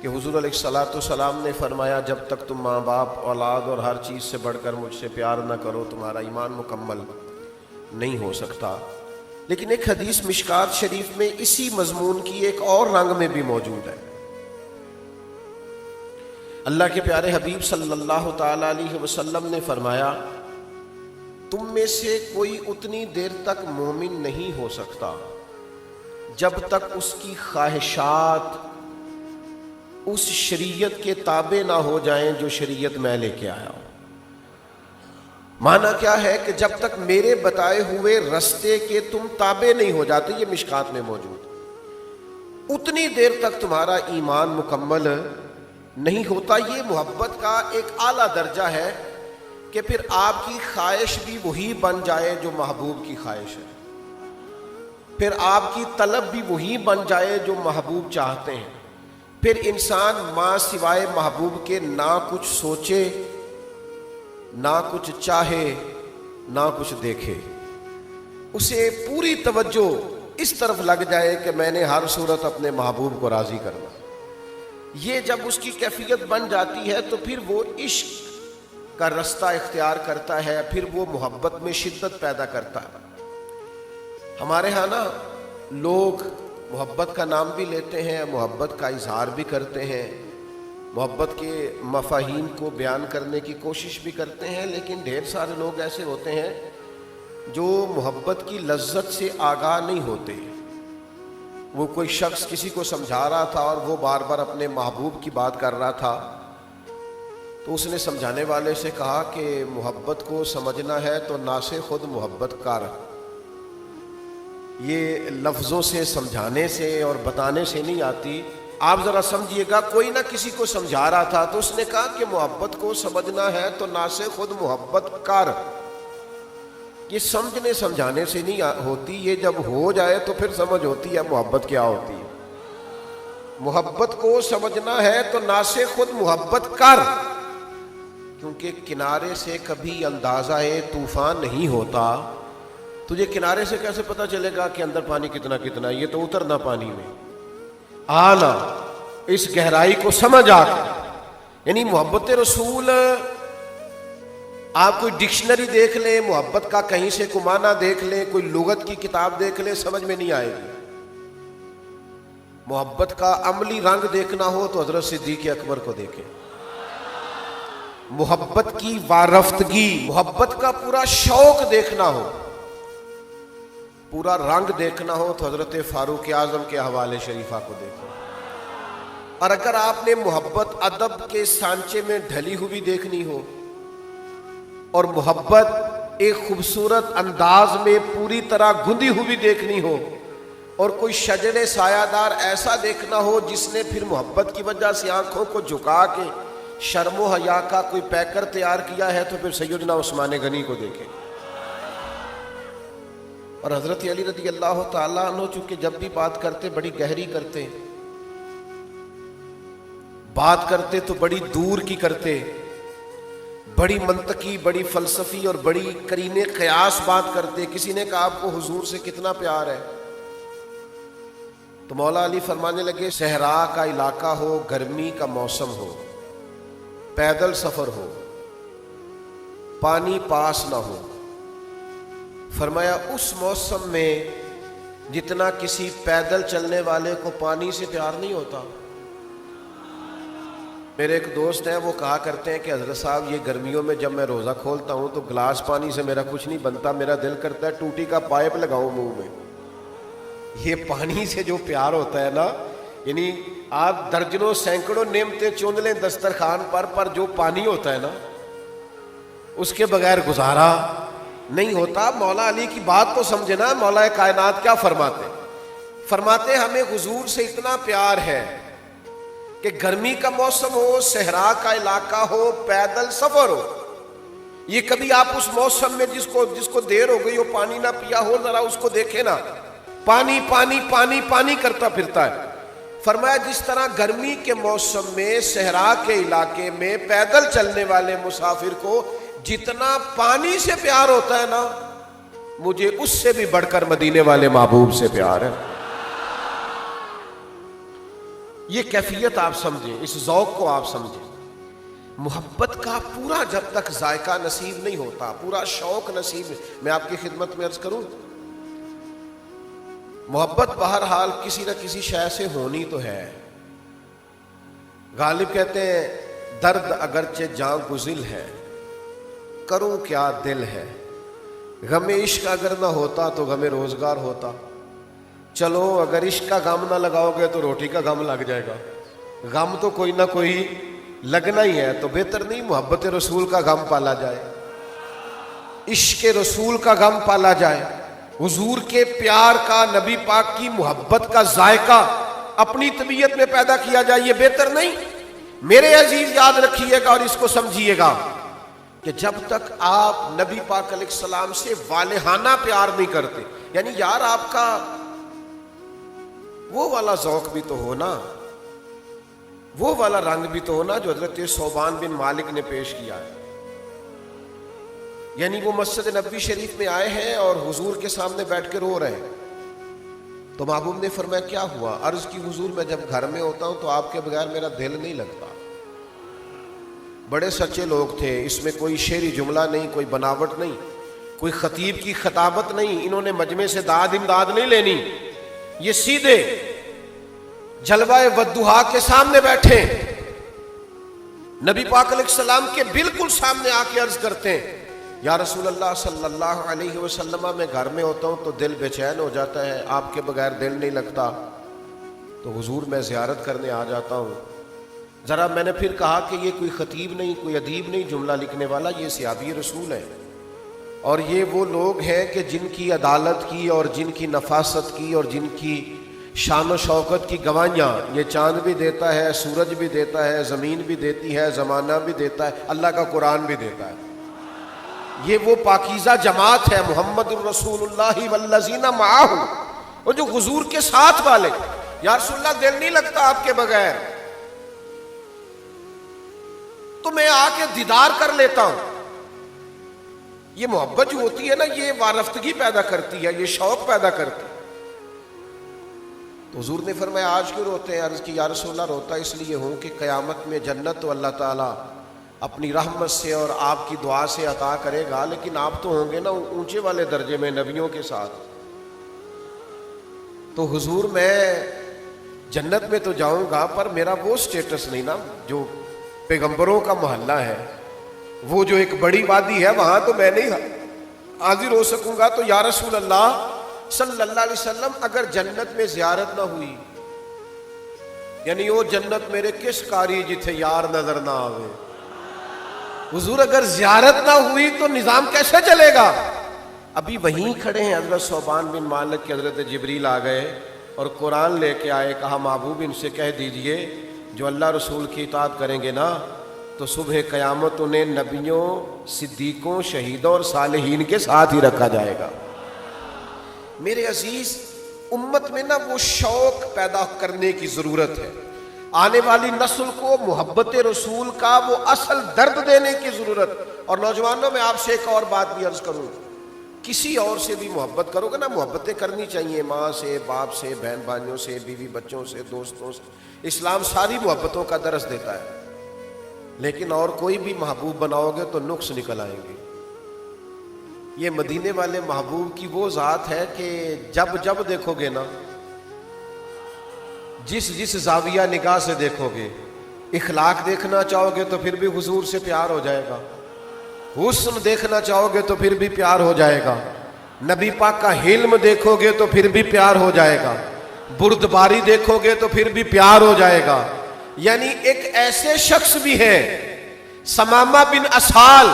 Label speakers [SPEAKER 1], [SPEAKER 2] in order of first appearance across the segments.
[SPEAKER 1] کہ حضور علیہ الصلوۃ والسلام نے فرمایا جب تک تم ماں باپ اولاد اور ہر چیز سے بڑھ کر مجھ سے پیار نہ کرو تمہارا ایمان مکمل نہیں ہو سکتا۔ لیکن ایک حدیث مشکات شریف میں اسی مضمون کی ایک اور رنگ میں بھی موجود ہے۔ اللہ کے پیارے حبیب صلی اللہ تعالی علیہ وسلم نے فرمایا تم میں سے کوئی اتنی دیر تک مومن نہیں ہو سکتا جب تک اس کی خواہشات اس شریعت کے تابع نہ ہو جائیں جو شریعت میں لے کے آیا ہوں۔ معنی کیا ہے کہ جب تک میرے بتائے ہوئے رستے کے تم تابع نہیں ہو جاتے، یہ مشکات میں موجود، اتنی دیر تک تمہارا ایمان مکمل نہیں ہوتا۔ یہ محبت کا ایک اعلیٰ درجہ ہے کہ پھر آپ کی خواہش بھی وہی بن جائے جو محبوب کی خواہش ہے، پھر آپ کی طلب بھی وہی بن جائے جو محبوب چاہتے ہیں، پھر انسان ماں سوائے محبوب کے نہ کچھ سوچے، نہ کچھ چاہے، نہ کچھ دیکھے، اسے پوری توجہ اس طرف لگ جائے کہ میں نے ہر صورت اپنے محبوب کو راضی کرنا۔ یہ جب اس کی کیفیت بن جاتی ہے تو پھر وہ عشق کا رستہ اختیار کرتا ہے، پھر وہ محبت میں شدت پیدا کرتا ہے۔ ہمارے ہاں نا لوگ محبت کا نام بھی لیتے ہیں، محبت کا اظہار بھی کرتے ہیں، محبت کے مفاہیم کو بیان کرنے کی کوشش بھی کرتے ہیں، لیکن ڈھیر سارے لوگ ایسے ہوتے ہیں جو محبت کی لذت سے آگاہ نہیں ہوتے۔ وہ کوئی شخص کسی کو سمجھا رہا تھا اور وہ بار بار اپنے محبوب کی بات کر رہا تھا، تو اس نے سمجھانے والے سے کہا کہ محبت کو سمجھنا ہے تو نہ سے خود محبت کر۔ یہ لفظوں سے سمجھانے سے اور بتانے سے نہیں آتی، آپ ذرا سمجھیے گا۔ کوئی نہ کسی کو سمجھا رہا تھا تو اس نے کہا کہ محبت کو سمجھنا ہے تو نہ سے خود محبت کر۔ یہ سمجھنے سمجھانے سے نہیں ہوتی، یہ جب ہو جائے تو پھر سمجھ ہوتی ہے محبت کیا ہوتی ہے۔ محبت کو سمجھنا ہے تو نہ سے خود محبت کر، کیونکہ کنارے سے کبھی اندازہ طوفان نہیں ہوتا۔ تجھے کنارے سے کیسے پتہ چلے گا کہ اندر پانی کتنا کتنا ہے؟ یہ تو اترنا پانی میں آنا، اس گہرائی کو سمجھ آ کے، یعنی محبت رسول آپ کوئی ڈکشنری دیکھ لیں، محبت کا کہیں سے کوئی معنی دیکھ لیں، کوئی لغت کی کتاب دیکھ لیں، سمجھ میں نہیں آئے گی۔ محبت کا عملی رنگ دیکھنا ہو تو حضرت صدیق اکبر کو دیکھیں۔ محبت کی وارفتگی، محبت کا پورا شوق دیکھنا ہو، پورا رنگ دیکھنا ہو تو حضرت فاروق اعظم کے حوالے شریفہ کو دیکھیں۔ اور اگر آپ نے محبت ادب کے سانچے میں ڈھلی ہوئی دیکھنی ہو اور محبت ایک خوبصورت انداز میں پوری طرح گندی ہوئی دیکھنی ہو اور کوئی شجر سایہ دار ایسا دیکھنا ہو جس نے پھر محبت کی وجہ سے آنکھوں کو جھکا کے شرم و حیا کا کوئی پیکر تیار کیا ہے تو پھر سیدنا عثمان غنی کو دیکھیں۔ اور حضرت علی رضی اللہ تعالیٰ عنہ چونکہ جب بھی بات کرتے بڑی گہری کرتے، بات کرتے تو بڑی دور کی کرتے، بڑی منطقی، بڑی فلسفی اور بڑی قرین قیاس بات کرتے۔ کسی نے کہا آپ کو حضور سے کتنا پیار ہے؟ تو مولا علی فرمانے لگے صحرا کا علاقہ ہو، گرمی کا موسم ہو، پیدل سفر ہو، پانی پاس نہ ہو، فرمایا اس موسم میں جتنا کسی پیدل چلنے والے کو پانی سے پیار نہیں ہوتا۔ میرے ایک دوست ہیں، وہ کہا کرتے ہیں کہ حضرت صاحب یہ گرمیوں میں جب میں روزہ کھولتا ہوں تو گلاس پانی سے میرا کچھ نہیں بنتا، میرا دل کرتا ہے ٹوٹی کا پائپ لگاؤں منہ میں۔ یہ پانی سے جو پیار ہوتا ہے نا، یعنی آپ درجنوں سینکڑوں نعمتیں چن لیں دسترخوان پر جو پانی ہوتا ہے نا اس کے بغیر گزارا نہیں ہوتا۔ مولا علی کی بات تو سمجھے نا، مولا کائنات کیا فرماتے ہمیں حضور سے اتنا پیار ہے کہ گرمی کا موسم ہو، صحرا کا علاقہ ہو، پیدل سفر ہو، یہ کبھی آپ اس موسم میں جس کو دیر ہو گئی ہو پانی نہ پیا ہو، ذرا اس کو دیکھیں نا، پانی پانی پانی پانی کرتا پھرتا ہے۔ فرمایا جس طرح گرمی کے موسم میں صحرا کے علاقے میں پیدل چلنے والے مسافر کو جتنا پانی سے پیار ہوتا ہے نا، مجھے اس سے بھی بڑھ کر مدینے والے محبوب سے پیار ہے۔ یہ کیفیت آپ سمجھیں، اس ذوق کو آپ سمجھیں۔ محبت کا پورا جب تک ذائقہ نصیب نہیں ہوتا، پورا شوق نصیب، میں آپ کی خدمت میں عرض کروں، محبت بہرحال کسی نہ کسی شے سے ہونی تو ہے۔ غالب کہتے ہیں درد اگرچہ جاں گزل ہے، کروں کیا دل ہے، غم عشق اگر نہ ہوتا تو غم روزگار ہوتا۔ چلو اگر عشق کا غم نہ لگاؤ گے تو روٹی کا غم لگ جائے گا، غم تو کوئی نہ کوئی لگنا ہی ہے، تو بہتر نہیں محبت رسول کا غم پالا جائے، عشق رسول کا غم پالا جائے، حضور کے پیار کا، نبی پاک کی محبت کا ذائقہ اپنی طبیعت میں پیدا کیا جائے، یہ بہتر نہیں؟ میرے عزیز یاد رکھیے گا اور اس کو سمجھیے گا کہ جب تک آپ نبی پاک علیہ السلام سے والہانہ پیار نہیں کرتے، یعنی یار آپ کا وہ والا ذوق بھی تو ہونا، وہ والا رنگ بھی تو ہونا جو حضرت ثوبان بن مالک نے پیش کیا ہے۔ یعنی وہ مسجد نبوی شریف میں آئے ہیں اور حضور کے سامنے بیٹھ کے رو رہے ہیں، تو محبوب نے فرمایا کیا ہوا؟ عرض کی حضور میں جب گھر میں ہوتا ہوں تو آپ کے بغیر میرا دل نہیں لگتا۔ بڑے سچے لوگ تھے، اس میں کوئی شعری جملہ نہیں، کوئی بناوٹ نہیں، کوئی خطیب کی خطابت نہیں، انہوں نے مجمع سے داد امداد نہیں لینی، یہ سیدھے جلوہ والضحیٰ کے سامنے بیٹھے نبی پاک علیہ السلام کے بالکل سامنے آ کے عرض کرتے ہیں یا رسول اللہ صلی اللہ علیہ وسلم، میں گھر میں ہوتا ہوں تو دل بے چین ہو جاتا ہے، آپ کے بغیر دل نہیں لگتا، تو حضور میں زیارت کرنے آ جاتا ہوں۔ ذرا میں نے پھر کہا کہ یہ کوئی خطیب نہیں، کوئی ادیب نہیں جملہ لکھنے والا، یہ صحابی رسول ہے، اور یہ وہ لوگ ہیں کہ جن کی عدالت کی اور جن کی نفاست کی اور جن کی شان و شوکت کی گواہیاں یہ چاند بھی دیتا ہے، سورج بھی دیتا ہے، زمین بھی دیتی ہے، زمانہ بھی دیتا ہے، اللہ کا قرآن بھی دیتا ہے۔ یہ وہ پاکیزہ جماعت ہے، محمد الرسول اللہ والذین معہ، اور جو حضور کے ساتھ والے۔ یا رسول اللہ دل نہیں لگتا آپ کے بغیر، تو میں آ کے دیدار کر لیتا ہوں۔ یہ محبت جو ہوتی ہے نا، یہ وارفتگی پیدا کرتی ہے، یہ شوق پیدا کرتی ہے۔ تو حضور نے فرمایا آج کیوں روتے ہیں؟ عرض کی یا رسول اللہ روتا اس لیے ہوں کہ قیامت میں جنت تو اللہ تعالیٰ اپنی رحمت سے اور آپ کی دعا سے عطا کرے گا، لیکن آپ تو ہوں گے نا اونچے والے درجے میں نبیوں کے ساتھ۔ تو حضور میں جنت میں تو جاؤں گا، پر میرا وہ سٹیٹس نہیں نا جو پیغمبروں کا محلہ ہے، وہ جو ایک بڑی وادی ہے، وہاں تو میں نہیں حاضر ہو سکوں گا۔ تو یا رسول اللہ صلی اللہ علیہ وسلم اگر جنت میں زیارت نہ ہوئی، یعنی وہ جنت میرے کس کاری جتھے یار نظر نہ آوے، حضور اگر زیارت نہ ہوئی تو نظام کیسے چلے گا؟ ابھی وہیں کھڑے ہیں حضرت ثوبان بن مالک کے حضرت جبریل آ گئے اور قرآن لے کے آئے، کہا محبوب ان سے کہہ دیجئے جو اللہ رسول کی اطاعت کریں گے نا تو صبح قیامت انہیں نبیوں، صدیقوں، شہیدوں اور صالحین کے ساتھ ہی رکھا جائے گا۔ میرے عزیز، امت میں نا وہ شوق پیدا کرنے کی ضرورت ہے، آنے والی نسل کو محبت رسول کا وہ اصل درد دینے کی ضرورت۔ اور نوجوانوں میں آپ سے ایک اور بات بھی عرض کروں، کسی اور سے بھی محبت کرو گے نا، محبتیں کرنی چاہیے، ماں سے، باپ سے، بہن بھائیوں سے، بیوی بچوں سے، دوستوں سے۔ اسلام ساری محبتوں کا درس دیتا ہے، لیکن اور کوئی بھی محبوب بناؤ گے تو نقص نکل آئیں گے۔ یہ مدینے والے محبوب کی وہ ذات ہے کہ جب جب دیکھو گے نا، جس زاویہ نگاہ سے دیکھو گے، اخلاق دیکھنا چاہو گے تو پھر بھی حضور سے پیار ہو جائے گا، حسن دیکھنا چاہو گے تو پھر بھی پیار ہو جائے گا، نبی پاک کا حلم دیکھو گے تو پھر بھی پیار ہو جائے گا، بردباری دیکھو گے تو پھر بھی پیار ہو جائے گا۔ یعنی ایک ایسے شخص بھی ہیں ثمامہ بن اسال،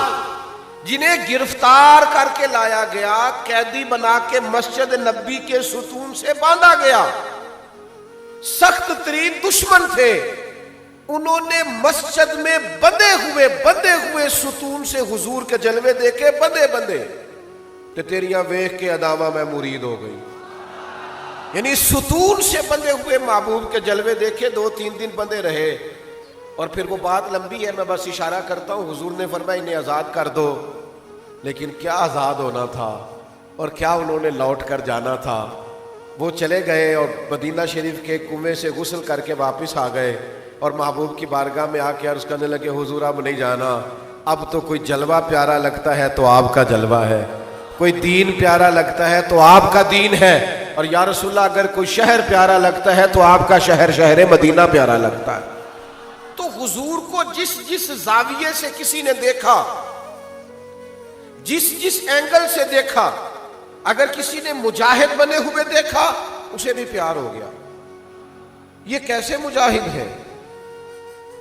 [SPEAKER 1] جنہیں گرفتار کر کے لایا گیا، قیدی بنا کے مسجد نبی کے ستون سے باندھا گیا، سخت ترین دشمن تھے، انہوں نے مسجد میں بندے ہوئے ستون سے حضور کے جلوے دیکھے، بندے تے تیریاں ویکھ کے اداما میں مرید ہو گئی۔ یعنی ستون سے بندے ہوئے محبوب کے جلوے دیکھے، 2-3 دن بندے رہے، اور پھر وہ بات لمبی ہے، میں بس اشارہ کرتا ہوں۔ حضور نے فرمایا انہیں آزاد کر دو، لیکن کیا آزاد ہونا تھا اور کیا انہوں نے لوٹ کر جانا تھا۔ وہ چلے گئے اور مدینہ شریف کے کنویں سے غسل کر کے واپس آ گئے اور محبوب کی بارگاہ میں آ کے عرض کرنے لگے حضور اب نہیں جانا، اب تو کوئی جلوہ پیارا لگتا ہے تو آپ کا جلوہ ہے، کوئی دین پیارا لگتا ہے تو آپ کا دین ہے، اور یا رسول اللہ اگر کوئی شہر پیارا لگتا ہے تو آپ کا شہر مدینہ پیارا لگتا ہے۔ تو حضور کو جس جس زاویے سے کسی نے دیکھا، جس جس اینگل سے دیکھا، اگر کسی نے مجاہد بنے ہوئے دیکھا اسے بھی پیار ہو گیا۔ یہ کیسے مجاہد ہیں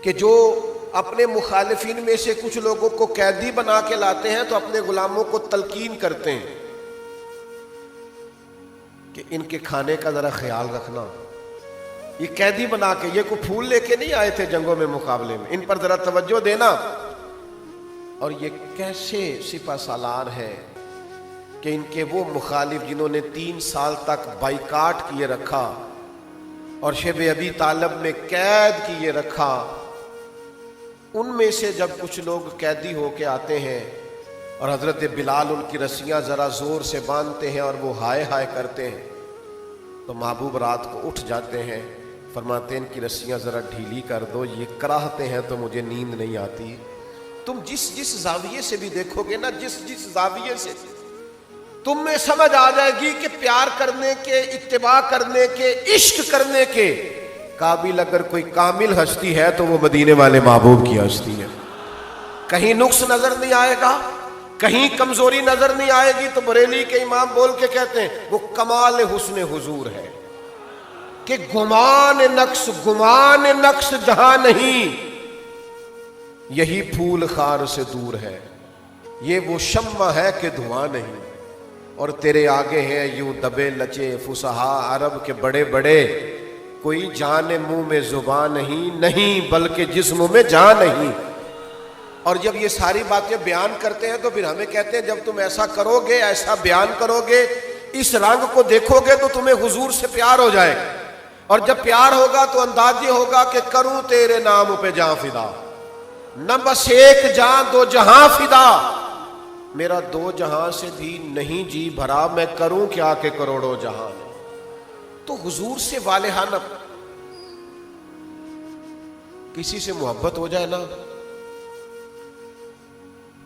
[SPEAKER 1] کہ جو اپنے مخالفین میں سے کچھ لوگوں کو قیدی بنا کے لاتے ہیں تو اپنے غلاموں کو تلقین کرتے ہیں کہ ان کے کھانے کا ذرا خیال رکھنا، یہ قیدی بنا کے، یہ کوئی پھول لے کے نہیں آئے تھے جنگوں میں مقابلے میں، ان پر ذرا توجہ دینا۔ اور یہ کیسے سپہ سالار ہے کہ ان کے وہ مخالف جنہوں نے 3 سال تک بائیکاٹ کیے رکھا اور شب ابی طالب میں قید کیے رکھا، ان میں سے جب کچھ لوگ قیدی ہو کے آتے ہیں اور حضرت بلال ان کی رسیاں ذرا زور سے باندھتے ہیں اور وہ ہائے ہائے کرتے ہیں تو محبوب رات کو اٹھ جاتے ہیں، فرماتے ہیں ان کی رسیاں ذرا ڈھیلی کر دو، یہ کراہتے ہیں تو مجھے نیند نہیں آتی۔ تم جس جس زاویے سے بھی دیکھو گے نا، جس جس زاویے سے تم میں سمجھ آ جائے گی کہ پیار کرنے کے، اتباع کرنے کے، عشق کرنے کے قابل اگر کوئی کامل ہستی ہے تو وہ مدینے والے محبوب کی ہستی ہے۔ کہیں نقص نظر نہیں آئے گا، کہیں کمزوری نظر نہیں آئے گی، تو بریلی کے امام بول کے کہتے ہیں وہ کمال حسن حضور ہے کہ گمان نقص جہاں نہیں، یہی پھول خار سے دور ہے، یہ وہ شمع ہے کہ دھواں نہیں، اور تیرے آگے ہیں یوں دبے لچے فصحا عرب کے بڑے بڑے، کوئی جان منہ میں زبان نہیں بلکہ جسم میں جان نہیں۔ اور جب یہ ساری باتیں بیان کرتے ہیں تو پھر ہمیں کہتے ہیں جب تم ایسا کرو گے، ایسا بیان کرو گے، اس رنگ کو دیکھو گے تو تمہیں حضور سے پیار ہو جائے گا، اور جب پیار ہوگا تو انداز یہ ہوگا کہ کروں تیرے نام پہ جاں فدا، نہ بس ایک جاں 2 جہاں فدا، میرا 2 جہاں سے بھی نہیں جی بھرا، میں کروں کیا کہ کروڑوں جہاں۔ تو حضور سے والہانہ کسی سے محبت ہو جائے نا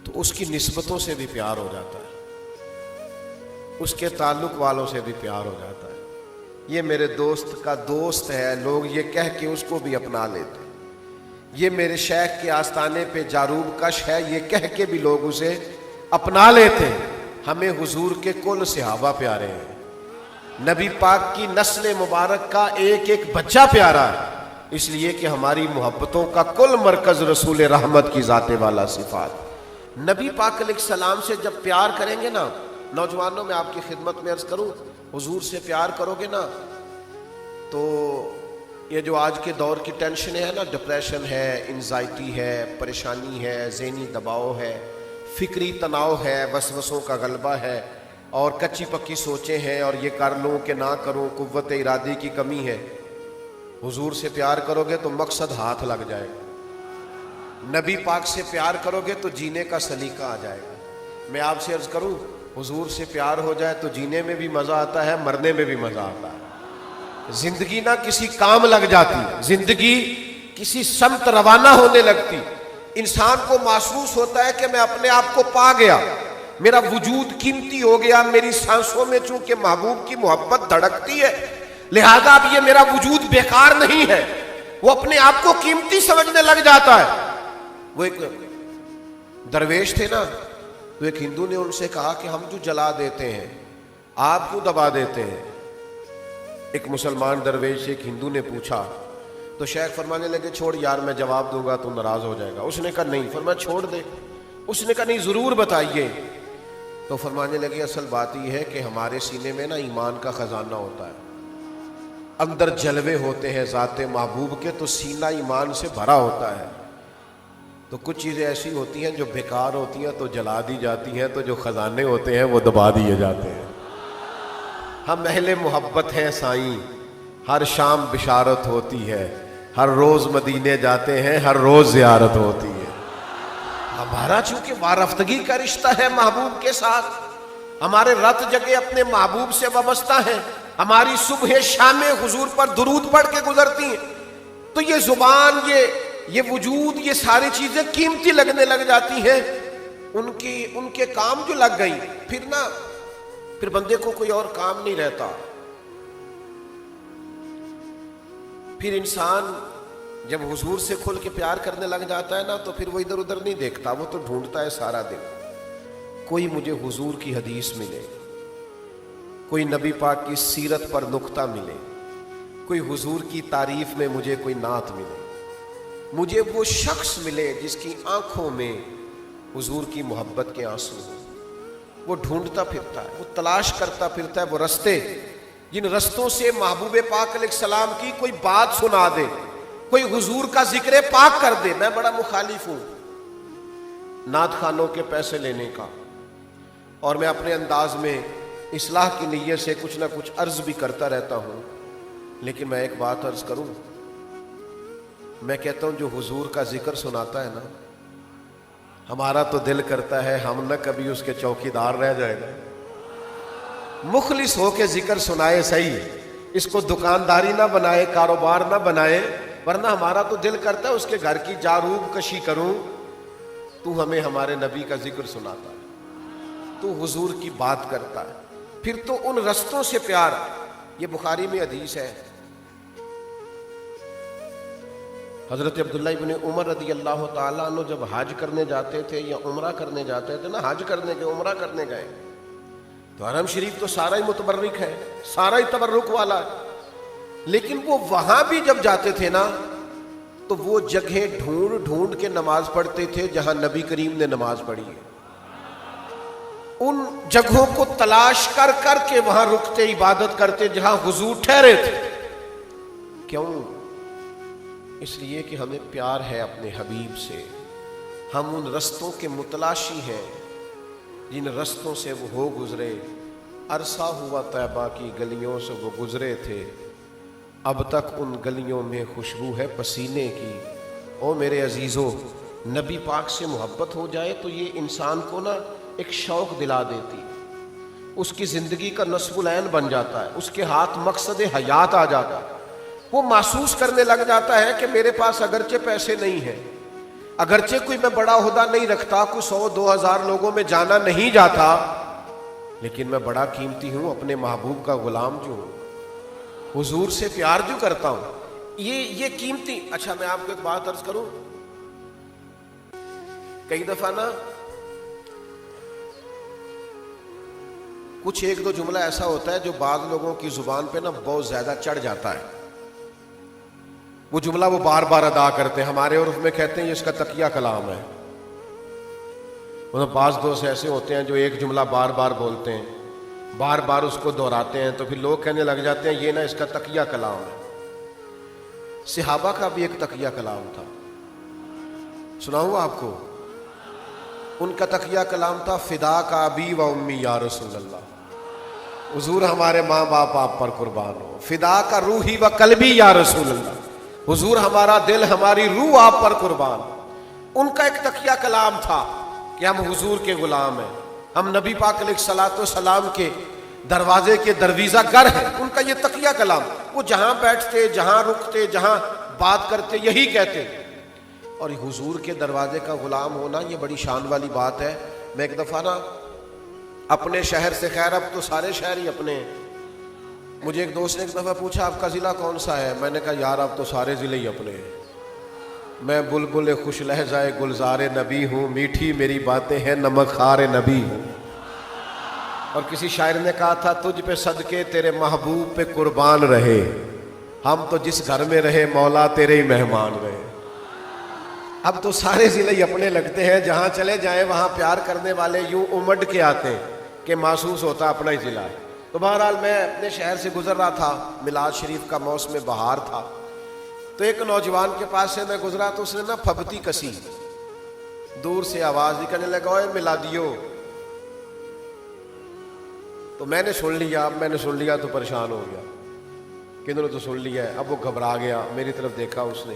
[SPEAKER 1] تو اس کی نسبتوں سے بھی پیار ہو جاتا ہے، اس کے تعلق والوں سے بھی پیار ہو جاتا ہے۔ یہ میرے دوست کا دوست ہے، لوگ یہ کہہ کے اس کو بھی اپنا لیتے ہیں۔ یہ میرے شیخ کے آستانے پہ جاروب کش ہے، یہ کہہ کے بھی لوگ اسے اپنا لیتے ہیں۔ ہمیں حضور کے کل صحابہ پیارے ہیں، نبی پاک کی نسل مبارک کا ایک ایک بچہ پیارا ہے، اس لیے کہ ہماری محبتوں کا کل مرکز رسول رحمت کی ذات والا صفات۔ نبی پاک علیہ السلام سے جب پیار کریں گے نا، نوجوانوں میں آپ کی خدمت میں عرض کروں، حضور سے پیار کرو گے نا تو یہ جو آج کے دور کی ٹینشنیں ہیں نا، ڈپریشن ہے، انزائٹی ہے، پریشانی ہے، ذہنی دباؤ ہے، فکری تناؤ ہے، وسوسوں کا غلبہ ہے، اور کچی پکی سوچیں ہیں، اور یہ کر لوں کہ نہ کروں، قوت ارادی کی کمی ہے۔ حضور سے پیار کرو گے تو مقصد ہاتھ لگ جائے گا، نبی پاک سے پیار کرو گے تو جینے کا سلیقہ آ جائے گا۔ میں آپ سے عرض کروں، حضور سے پیار ہو جائے تو جینے میں بھی مزہ آتا ہے، مرنے میں بھی مزہ آتا ہے، زندگی نہ کسی کام لگ جاتی، زندگی کسی سمت روانہ ہونے لگتی، انسان کو محسوس ہوتا ہے کہ میں اپنے آپ کو پا گیا، میرا وجود قیمتی ہو گیا، میری سانسوں میں چونکہ محبوب کی محبت دھڑکتی ہے، لہذا اب یہ میرا وجود بیکار نہیں ہے، وہ اپنے آپ کو قیمتی سمجھنے لگ جاتا ہے۔ وہ ایک درویش تھے نا، تو ایک ہندو نے ان سے کہا کہ ہم جو جلا دیتے ہیں آپ کیوں دبا دیتے ہیں؟ ایک مسلمان درویش سے ایک ہندو نے پوچھا، تو شیخ فرمانے لگے چھوڑ یار، میں جواب دوں گا تو ناراض ہو جائے گا۔ اس نے کہا نہیں، فرمایا چھوڑ دے۔ اس نے کہا نہیں ضرور بتائیے۔ تو فرمانے لگے اصل بات یہ ہے کہ ہمارے سینے میں نا ایمان کا خزانہ ہوتا ہے، اندر جلوے ہوتے ہیں ذات محبوب کے، تو سینہ ایمان سے بھرا ہوتا ہے، تو کچھ چیزیں ایسی ہوتی ہیں جو بیکار ہوتی ہیں تو جلا دی جاتی ہیں، تو جو خزانے ہوتے ہیں وہ دبا دیے جاتے ہیں۔ ہم اہل محبت ہیں سائیں، ہر شام بشارت ہوتی ہے، ہر روز مدینے جاتے ہیں، ہر روز زیارت ہوتی ہے۔ ہمارا چونکہ وارفتگی کا رشتہ ہے محبوب کے ساتھ، ہمارے رت جگہ اپنے محبوب سے وابستہ ہیں، ہماری صبح شام حضور پر درود پڑھ کے گزرتی ہیں، تو یہ زبان، یہ وجود، یہ ساری چیزیں قیمتی لگنے لگ جاتی ہیں۔ ان کے کام جو لگ گئی، پھر بندے کو کوئی اور کام نہیں رہتا۔ پھر انسان جب حضور سے کھل کے پیار کرنے لگ جاتا ہے نا، تو پھر وہ ادھر ادھر نہیں دیکھتا، وہ تو ڈھونڈتا ہے سارا دن، کوئی مجھے حضور کی حدیث ملے، کوئی نبی پاک کی سیرت پر نکتہ ملے، کوئی حضور کی تعریف میں مجھے کوئی نعت ملے، مجھے وہ شخص ملے جس کی آنکھوں میں حضور کی محبت کے آنسو ہوں۔ وہ ڈھونڈتا پھرتا ہے، وہ تلاش کرتا پھرتا ہے وہ رستے، جن رستوں سے محبوب پاک علیہ السلام کی کوئی بات سنا دے، کوئی حضور کا ذکر پاک کر دے۔ میں بڑا مخالف ہوں نعت خانوں کے پیسے لینے کا، اور میں اپنے انداز میں اصلاح کی نیت سے کچھ نہ کچھ عرض بھی کرتا رہتا ہوں، لیکن میں ایک بات عرض کروں، میں کہتا ہوں جو حضور کا ذکر سناتا ہے نا، ہمارا تو دل کرتا ہے ہم نہ کبھی اس کے چوکیدار رہ جائے گا۔ مخلص ہو کے ذکر سنائے صحیح، اس کو دکانداری نہ بنائے، کاروبار نہ بنائے، ورنہ ہمارا تو دل کرتا ہے اس کے گھر کی جاروب کشی کروں۔ تو ہمیں ہمارے نبی کا ذکر سناتا ہے، تو حضور کی بات کرتا ہے، پھر تو ان رستوں سے پیار۔ یہ بخاری میں حدیث ہے، حضرت عبداللہ ابن عمر رضی اللہ تعالیٰ عنہ جب حج کرنے جاتے تھے یا عمرہ کرنے جاتے تھے نا، حج کرنے گئے، عمرہ کرنے گئے، تو حرم شریف تو سارا ہی متبرک ہے، سارا ہی تبرک والا ہے، لیکن وہ وہاں بھی جب جاتے تھے نا، تو وہ جگہ ڈھونڈ ڈھونڈ کے نماز پڑھتے تھے جہاں نبی کریم نے نماز پڑھی ہے۔ ان جگہوں کو تلاش کر کر کے وہاں رکتے، عبادت کرتے جہاں حضور ٹھہرے تھے۔ کیوں؟ اس لیے کہ ہمیں پیار ہے اپنے حبیب سے، ہم ان رستوں کے متلاشی ہیں جن رستوں سے وہ ہو گزرے۔ عرصہ ہوا طیبہ کی گلیوں سے وہ گزرے تھے، اب تک ان گلیوں میں خوشبو ہے پسینے کی۔ او میرے عزیزو، نبی پاک سے محبت ہو جائے تو یہ انسان کو نا ایک شوق دلا دیتی، اس کی زندگی کا نصب العین بن جاتا ہے، اس کے ہاتھ مقصد حیات آ جاتا ہے۔ وہ محسوس کرنے لگ جاتا ہے کہ میرے پاس اگرچہ پیسے نہیں ہیں، اگرچہ کوئی میں بڑا عہدہ نہیں رکھتا، کوئی 100-2000 لوگوں میں جانا نہیں جاتا، لیکن میں بڑا قیمتی ہوں، اپنے محبوب کا غلام جو ہوں، حضور سے پیار جو کرتا ہوں، یہ قیمتی۔ اچھا میں آپ کو ایک بات عرض کروں، کئی دفعہ نا کچھ ایک دو جملہ ایسا ہوتا ہے جو بعض لوگوں کی زبان پہ نا بہت زیادہ چڑھ جاتا ہے، وہ جملہ وہ بار بار ادا کرتے ہیں، ہمارے عرف میں کہتے ہیں یہ اس کا تقیہ کلام ہے۔ بعض دوست ایسے ہوتے ہیں جو ایک جملہ بار بار بولتے ہیں، بار بار اس کو دہراتے ہیں، تو پھر لوگ کہنے لگ جاتے ہیں یہ نا اس کا تقیہ کلام ہے۔ صحابہ کا بھی ایک تقیہ کلام تھا، سناؤں آپ کو؟ ان کا تقیہ کلام تھا فدا کا ابی و امی یا رسول اللہ، حضور ہمارے ماں باپ آپ پر قربان ہو، فدا کا روحی و قلبی یا رسول اللہ، حضور ہمارا دل ہماری روح آپ پر قربان۔ ان کا ایک تقیہ کلام تھا کہ ہم حضور کے غلام ہیں، ہم نبی پاک علیہ الصلوۃ والسلام کے دروازے کے درویزہ گر ہیں۔ ان کا یہ تقیہ کلام، وہ جہاں بیٹھتے، جہاں رکتے، جہاں بات کرتے یہی کہتے۔ اور حضور کے دروازے کا غلام ہونا یہ بڑی شان والی بات ہے۔ میں ایک دفعہ نا اپنے شہر سے، خیر اب تو سارے شہر ہی اپنے ہیں، مجھے ایک دوست نے ایک دفعہ پوچھا آپ کا ضلع کون سا ہے؟ میں نے کہا یار اب تو سارے ضلع ہی اپنے ہیں، میں بلبل خوش لہجہ گلزار نبی ہوں، میٹھی میری باتیں ہیں نمک خار نبی ہوں۔ اور کسی شاعر نے کہا تھا تجھ پہ صدقے تیرے محبوب پہ قربان رہے، ہم تو جس گھر میں رہے مولا تیرے ہی مہمان رہے۔ اب تو سارے ضلع ہی اپنے لگتے ہیں، جہاں چلے جائیں وہاں پیار کرنے والے یوں امڈ کے آتے ہیں کہ محسوس ہوتا اپنا ہی ضلع ہے۔ تو بہرحال میں اپنے شہر سے گزر رہا تھا، میلاد شریف کا موسم بہار تھا، تو ایک نوجوان کے پاس سے میں گزرا تو اس نے نا پھبتی کسی، دور سے آواز نکلنے لگا اوے میلادیو، تو میں نے سن لیا۔ اب میں نے سن لیا تو پریشان ہو گیا کہ انہوں نے تو سن لیا ہے۔ اب وہ گھبرا گیا، میری طرف دیکھا اس نے،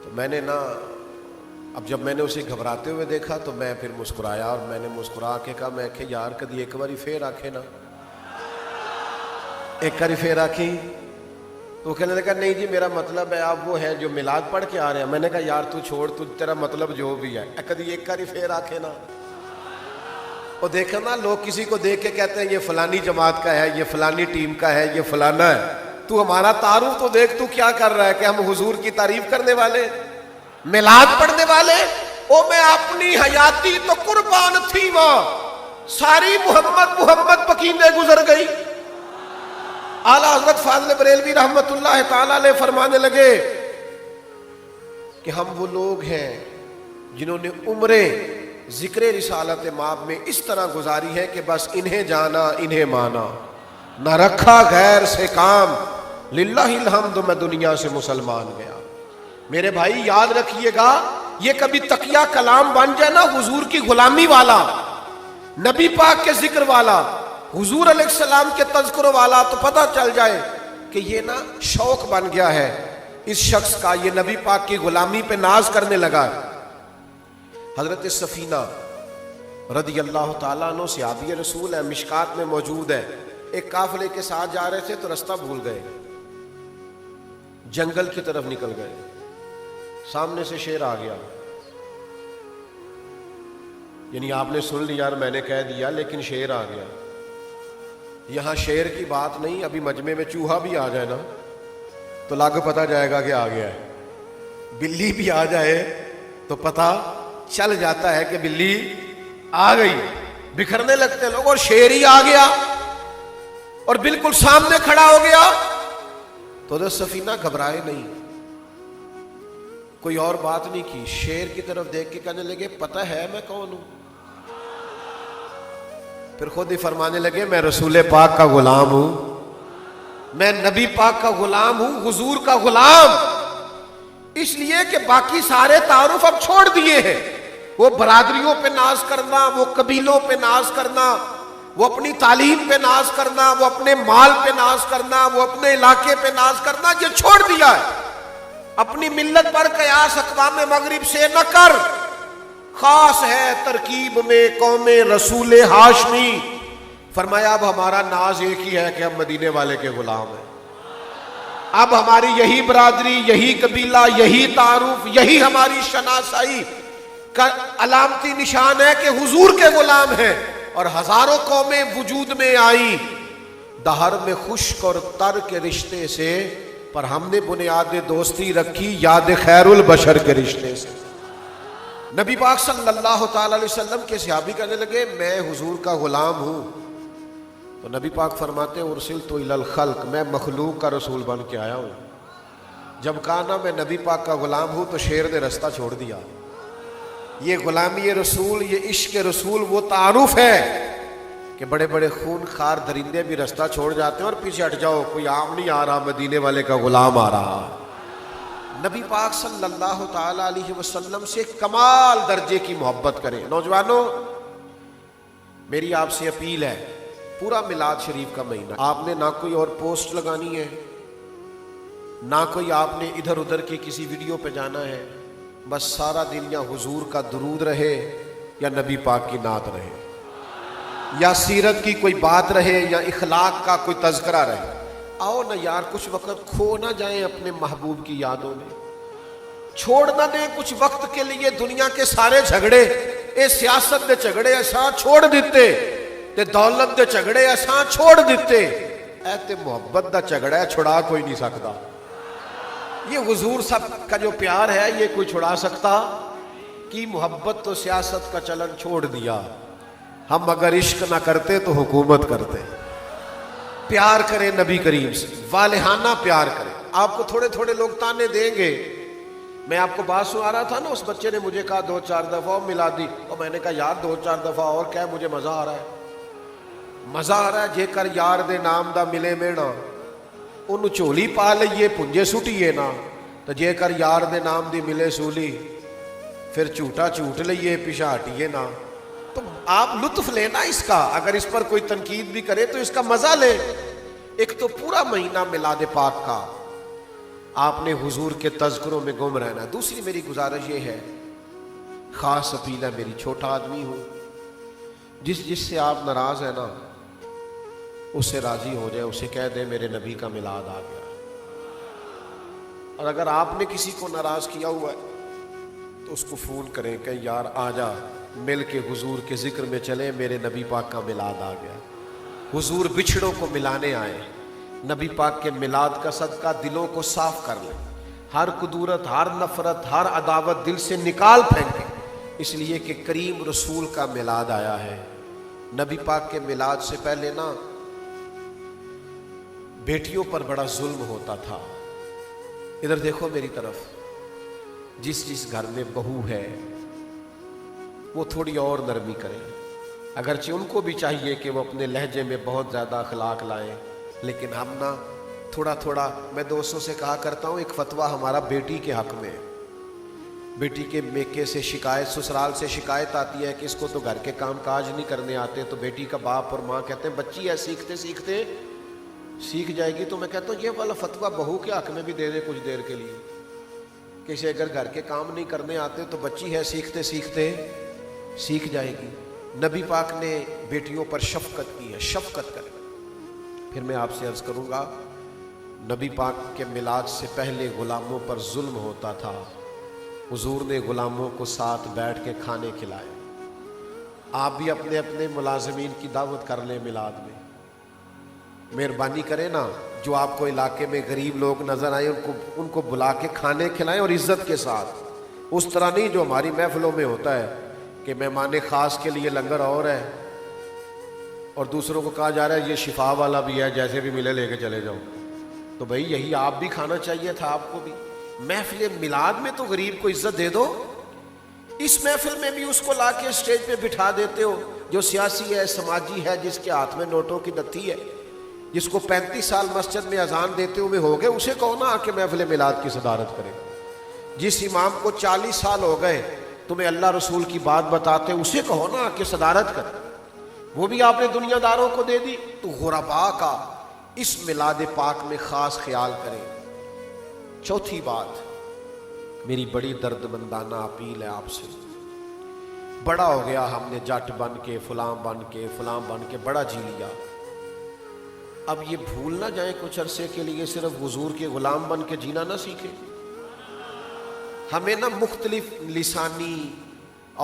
[SPEAKER 1] تو میں نے نا اب جب میں نے اسے گھبراتے ہوئے دیکھا تو میں پھر مسکرایا، اور میں نے مسکرا کے کہا میں کہ یار کدی ایک باری پھر آکھے نا ایک کری پھر آخی تو کہنے لگا نہیں جی میرا مطلب ہے آپ وہ ہے جو میلاد پڑھ کے آ رہے ہیں. میں نے کہا یار تو چھوڑ, تو تیرا مطلب جو بھی ہے. کدی ایک کری پھر آخے نا. وہ دیکھا نا لوگ کسی کو دیکھ کے کہتے ہیں یہ فلانی جماعت کا ہے, یہ فلانی ٹیم کا ہے, یہ فلانا ہے. تو ہمارا تعارف تو دیکھ تو کیا کر رہا ہے کہ ہم حضور کی تعریف کرنے والے, میلاد پڑھنے والے. او میں اپنی حیاتی تو قربان تھی وہاں, ساری محمد محمد پکیندے گزر گئی. اعلیٰ حضرت فاضل بریلوی رحمت اللہ تعالی علیہ فرمانے لگے کہ ہم وہ لوگ ہیں جنہوں نے عمریں ذکر رسالت مآب میں اس طرح گزاری ہے کہ بس انہیں جانا انہیں مانا, نہ رکھا غیر سے کام, للہ الحمد میں دنیا سے مسلمان گیا. میرے بھائی یاد رکھیے گا, یہ کبھی تقیہ کلام بن جائے نا حضور کی غلامی والا, نبی پاک کے ذکر والا, حضور علیہ السلام کے تذکر والا, تو پتہ چل جائے کہ یہ نا شوق بن گیا ہے اس شخص کا, یہ نبی پاک کی غلامی پہ ناز کرنے لگا ہے. حضرت سفینہ رضی اللہ تعالیٰ عنہ صحابی رسول ہے, مشکات میں موجود ہے. ایک قافلے کے ساتھ جا رہے تھے تو رستہ بھول گئے, جنگل کی طرف نکل گئے. سامنے سے شیر آ گیا, یعنی آپ نے سن لیا, میں نے کہہ دیا, لیکن شیر آ گیا. یہاں شیر کی بات نہیں, ابھی مجمع میں چوہا بھی آ جائے نا تو لاگ پتہ جائے گا کہ آ گیا ہے. بلی بھی آ جائے تو پتہ چل جاتا ہے کہ بلی آ گئی. بکھرنے لگتے لوگ, اور شیر ہی آ گیا اور بالکل سامنے کھڑا ہو گیا. تو حضرت سفینہ گھبرائے نہیں, کوئی اور بات نہیں کی, شیر کی طرف دیکھ کے کہنے لگے پتہ ہے میں کون ہوں؟ پھر خود ہی فرمانے لگے میں رسول پاک کا غلام ہوں, میں نبی پاک کا غلام ہوں, حضور کا غلام. اس لیے کہ باقی سارے تعارف اب چھوڑ دیے ہیں. وہ برادریوں پہ ناز کرنا, وہ قبیلوں پہ ناز کرنا, وہ اپنی تعلیم پہ ناز کرنا, وہ اپنے مال پہ ناز کرنا, وہ اپنے علاقے پہ ناز کرنا, یہ چھوڑ دیا ہے. اپنی ملت پر قیاس اقوام مغرب سے نہ کر, خاص ہے ترکیب میں قوم رسول ہاشمی. فرمایا اب ہمارا ناز ایک ہی ہے کہ ہم مدینے والے کے غلام ہیں. اب ہماری یہی برادری, یہی قبیلہ, یہی تعارف, یہی ہماری شناسائی کا علامتی نشان ہے کہ حضور کے غلام ہیں. اور ہزاروں قومیں وجود میں آئیں دہر میں خشک اور تر کے رشتے سے, پر ہم نے بنیاد دوستی رکھی یاد خیر البشر کے رشتے سے. نبی پاک صلی اللہ تعالی علیہ وسلم کے صحابی کہنے لگے میں حضور کا غلام ہوں. تو نبی پاک فرماتے ارسلت الی الخلق, میں مخلوق کا رسول بن کے آیا ہوں. جب کہا نا میں نبی پاک کا غلام ہوں تو شیر نے رستہ چھوڑ دیا. یہ غلامی رسول, یہ عشق رسول وہ تعارف ہے کہ بڑے بڑے خون خار درندے بھی رستہ چھوڑ جاتے ہیں, اور پیچھے ہٹ جاؤ کوئی عام نہیں آ رہا, مدینے والے کا غلام آ رہا. نبی پاک صلی اللہ تعالی علیہ وسلم سے کمال درجے کی محبت کریں. نوجوانوں میری آپ سے اپیل ہے, پورا میلاد شریف کا مہینہ آپ نے نہ کوئی اور پوسٹ لگانی ہے, نہ کوئی آپ نے ادھر ادھر کی کسی ویڈیو پہ جانا ہے. بس سارا دن یا حضور کا درود رہے, یا نبی پاک کی نعت رہے, یا سیرت کی کوئی بات رہے, یا اخلاق کا کوئی تذکرہ رہے. آؤ نا یار کچھ وقت کھو نہ جائیں اپنے محبوب کی یادوں میں, چھوڑ نہ دیں کچھ وقت کے لیے دنیا کے سارے جھگڑے. اے سیاست دے جھگڑے اساں چھوڑ دیتے, تے دولت دے جھگڑے اساں چھوڑ دیتے, اے تے محبت دا جھگڑا ہے چھڑا کوئی نہیں سکتا. یہ حضور سب کا جو پیار ہے یہ کوئی چھڑا سکتا کی محبت تو سیاست کا چلن چھوڑ دیا. ہم اگر عشق نہ کرتے تو حکومت کرتے. پیار کریں نبی کریم سے, والہانہ پیار کریں. آپ کو تھوڑے تھوڑے لوگ تانے دیں گے. میں آپ کو بات سنا رہا تھا نا, اس بچے نے مجھے کہا 2-4 دفعہ ملا دی, اور میں نے کہا یار 2-4 دفعہ اور کیا, مجھے مزہ آ رہا ہے, مزہ آ رہا ہے. جے کر یار دے نام دا ملے مینا, انہوں چولی پا لئیے پنجے سٹیے نا, تو جے کر یار دے نام دی ملے سولی, پھر جھوٹا جھوٹ لئیے پیچھا ہٹیے نا. تو آپ لطف لینا اس کا, اگر اس پر کوئی تنقید بھی کرے تو اس کا مزہ لے. ایک تو پورا مہینہ میلاد پاک کا آپ نے حضور کے تذکروں میں گم رہنا. دوسری میری گزارش یہ ہے, خاص اپیل ہے میری, چھوٹا آدمی ہوں, جس سے آپ ناراض ہیں نا اس سے راضی ہو جائے، اسے کہہ دے میرے نبی کا میلاد آ گیا۔ اور اگر آپ نے کسی کو ناراض کیا ہوا ہے تو اس کو فون کریں کہ یار آ جا، مل کے حضور کے ذکر میں چلیں، میرے نبی پاک کا میلاد آ گیا۔ حضور بچھڑوں کو ملانے آئے، نبی پاک کے میلاد کا صدقہ دلوں کو صاف کر لیں، ہر کدورت، ہر نفرت، ہر عداوت دل سے نکال پھینکیں، اس لیے کہ کریم رسول کا میلاد آیا ہے۔ نبی پاک کے میلاد سے پہلے نا بیٹیوں پر بڑا ظلم ہوتا تھا۔ ادھر دیکھو میری طرف، جس گھر میں بہو ہے وہ تھوڑی اور نرمی کریں، اگرچہ ان کو بھی چاہیے کہ وہ اپنے لہجے میں بہت زیادہ اخلاق لائیں، لیکن ہم نا تھوڑا میں دوستوں سے کہا کرتا ہوں، ایک فتویٰ ہمارا بیٹی کے حق میں ہے۔ بیٹی کے میکے سے شکایت، سسرال سے شکایت آتی ہے کہ اس کو تو گھر کے کام کاج نہیں کرنے آتے، تو بیٹی کا باپ اور ماں کہتے ہیں بچی ہے سیکھتے سیکھتے سیکھ جائے گی۔ تو میں کہتا ہوں یہ والا فتویٰ بہو کے حق میں بھی دے دے کچھ دیر کے لیے، کہ اسے اگر گھر کے کام نہیں کرنے آتے تو بچی ہے سیکھتے سیکھتے سیکھ جائے گی۔ نبی پاک نے بیٹیوں پر شفقت کی ہے، شفقت کریں۔ پھر میں آپ سے عرض کروں گا، نبی پاک کے میلاد سے پہلے غلاموں پر ظلم ہوتا تھا، حضور نے غلاموں کو ساتھ بیٹھ کے کھانے کھلائے۔ آپ بھی اپنے اپنے ملازمین کی دعوت کر لیں میلاد میں، مہربانی کریں نا، جو آپ کو علاقے میں غریب لوگ نظر آئیں ان کو بلا کے کھانے کھلائیں، اور عزت کے ساتھ، اس طرح نہیں جو ہماری محفلوں میں ہوتا ہے کہ مہمان خاص کے لیے لنگر اور ہے اور دوسروں کو کہا جا رہا ہے یہ شفا والا بھی ہے، جیسے بھی ملے لے کے چلے جاؤ۔ تو بھائی یہی آپ بھی کھانا چاہیے تھا، آپ کو بھی محفل میلاد میں تو غریب کو عزت دے دو۔ اس محفل میں بھی اس کو لا کے اسٹیج پہ بٹھا دیتے ہو جو سیاسی ہے، سماجی ہے، جس کے ہاتھ میں نوٹوں کی نتھی ہے، جس کو 35 سال مسجد میں اذان دیتے ہوئے ہو گئے، اسے کہو نا آ کے محفل میلاد کی صدارت کرے۔ جس امام کو 40 سال ہو گئے تمہیں اللہ رسول کی بات بتاتے، اسے کہو نا آ کے صدارت کرے۔ وہ بھی آپ نے دنیا داروں کو دے دی، تو غربا کا اس میلاد پاک میں خاص خیال کریں۔ چوتھی بات، میری بڑی درد مندانہ اپیل ہے آپ سے، بڑا ہو گیا ہم نے جٹ بن کے فلاں بن کے بڑا جی لیا، اب یہ بھول نہ جائیں کچھ عرصے کے لیے صرف حضور کے غلام بن کے جینا نہ سیکھیں۔ ہمیں نہ مختلف لسانی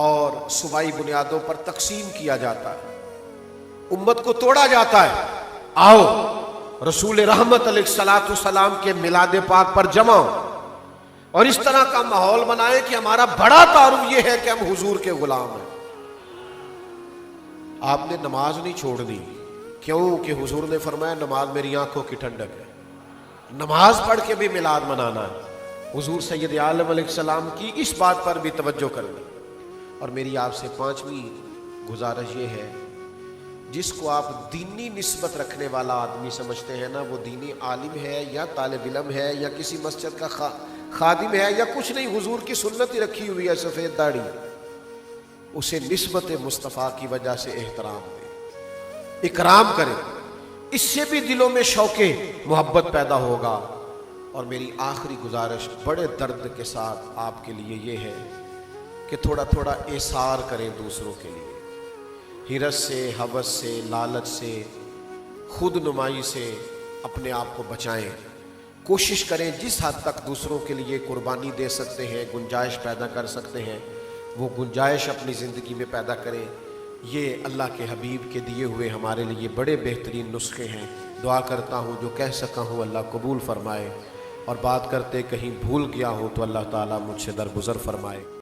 [SPEAKER 1] اور صوبائی بنیادوں پر تقسیم کیا جاتا ہے، امت کو توڑا جاتا ہے۔ آؤ رسول رحمت علیہ الصلوۃ والسلام کے میلاد پاک پر جمع ہو اور اس طرح کا ماحول بنائیں کہ ہمارا بڑا تعارف یہ ہے کہ ہم حضور کے غلام ہیں۔ آپ نے نماز نہیں چھوڑنی، کیوں کہ حضور نے فرمایا نماز میری آنکھوں کی ٹھنڈک ہے، نماز پڑھ کے بھی میلاد منانا ہے۔ حضور سید عالم علیہ السلام کی اس بات پر بھی توجہ کرنی۔ اور میری آپ سے 5ویں گزارش یہ ہے، جس کو آپ دینی نسبت رکھنے والا آدمی سمجھتے ہیں نا، وہ دینی عالم ہے یا طالب علم ہے یا کسی مسجد کا خادم ہے یا کچھ نہیں، حضور کی سنت ہی رکھی ہوئی ہے سفید داڑھی، اسے نسبت مصطفیٰ کی وجہ سے احترام دیں، اکرام کریں، اس سے بھی دلوں میں شوق محبت پیدا ہوگا۔ اور میری آخری گزارش بڑے درد کے ساتھ آپ کے لیے یہ ہے کہ تھوڑا ایثار کریں دوسروں کے لیے، حرص سے، ہوس سے، لالچ سے، خود نمائی سے اپنے آپ کو بچائیں۔ کوشش کریں جس حد تک دوسروں کے لیے قربانی دے سکتے ہیں، گنجائش پیدا کر سکتے ہیں، وہ گنجائش اپنی زندگی میں پیدا کریں۔ یہ اللہ کے حبیب کے دیے ہوئے ہمارے لیے بڑے بہترین نسخے ہیں۔ دعا کرتا ہوں جو کہہ سکا ہوں اللہ قبول فرمائے، اور بات کرتے کہیں بھول گیا ہوں تو اللہ تعالیٰ مجھ سے درگزر فرمائے۔